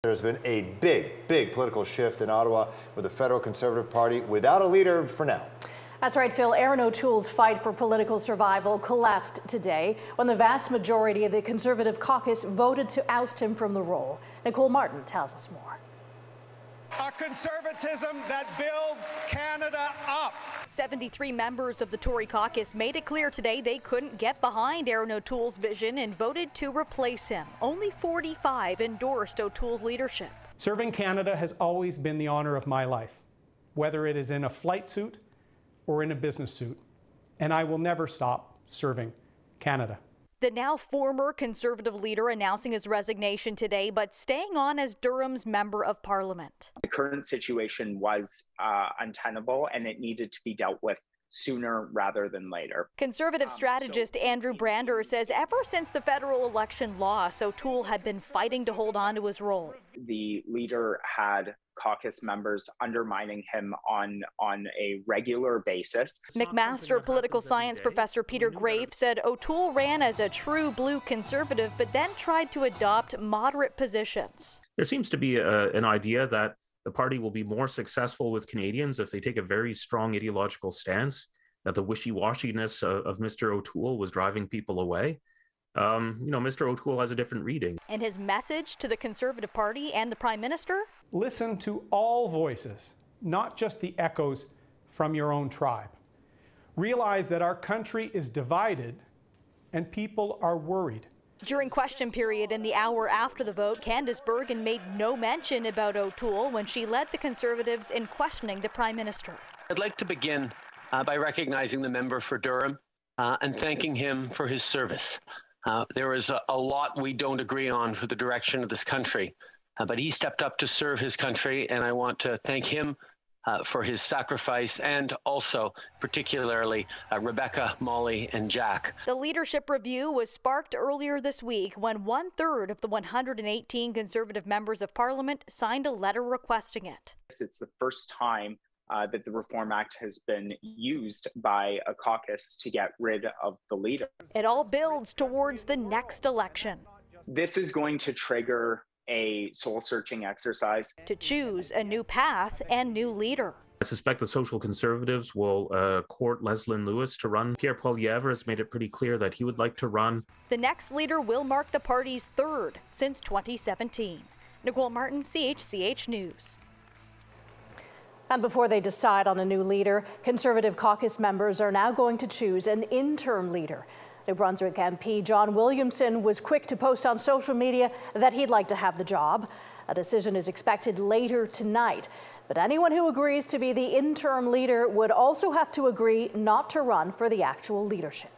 There's been a big political shift in Ottawa with the federal Conservative Party without a leader for now. That's right, Phil. Erin O'Toole's fight for political survival collapsed today when the vast majority of the Conservative caucus voted to oust him from the role. Nicole Martin tells us more. A conservatism that builds Canada up. 73 members of the Tory caucus made it clear today they couldn't get behind Erin O'Toole's vision and voted to replace him. Only 45 endorsed O'Toole's leadership. Serving Canada has always been the honor of my life, whether it is in a flight suit or in a business suit, and I will never stop serving Canada. The now former Conservative leader announcing his resignation today, but staying on as Durham's Member of Parliament. The current situation was untenable, and it needed to be dealt with sooner rather than later. Conservative strategist Andrew Brander says ever since the federal election loss, O'Toole had been fighting to hold on to his role. The leader had caucus members undermining him on a regular basis. McMaster political science professor Peter Grafe said O'Toole ran as a true blue Conservative, but then tried to adopt moderate positions. There seems to be an idea that the party will be more successful with Canadians if they take a very strong ideological stance, that the wishy-washiness of Mr. O'Toole was driving people away. Mr. O'Toole has a different reading. And his message to the Conservative Party and the Prime Minister? Listen to all voices, not just the echoes from your own tribe. Realize that our country is divided and people are worried. During question period in the hour after the vote, Candice Bergen made no mention about O'Toole when she led the Conservatives in questioning the Prime Minister. I'd like to begin by recognizing the member for Durham and thanking him for his service. There is a lot we don't agree on for the direction of this country, but he stepped up to serve his country, and I want to thank him for his sacrifice, and also particularly Rebecca, Molly, and Jack. The leadership review was sparked earlier this week when 1/3 of the 118 Conservative members of Parliament signed a letter requesting it. It's the first time that the Reform Act has been used by a caucus to get rid of the leader. It all builds towards the next election. This is going to trigger a soul-searching exercise to choose a new path and new leader. I suspect the Social Conservatives will court Leslyn Lewis to run. Pierre Poilievre has made it pretty clear that he would like to run. The next leader will mark the party's third since 2017. Nicole Martin, CHCH News. And before they decide on a new leader, Conservative caucus members are now going to choose an interim leader. New Brunswick MP John Williamson was quick to post on social media that he'd like to have the job. A decision is expected later tonight. But anyone who agrees to be the interim leader would also have to agree not to run for the actual leadership.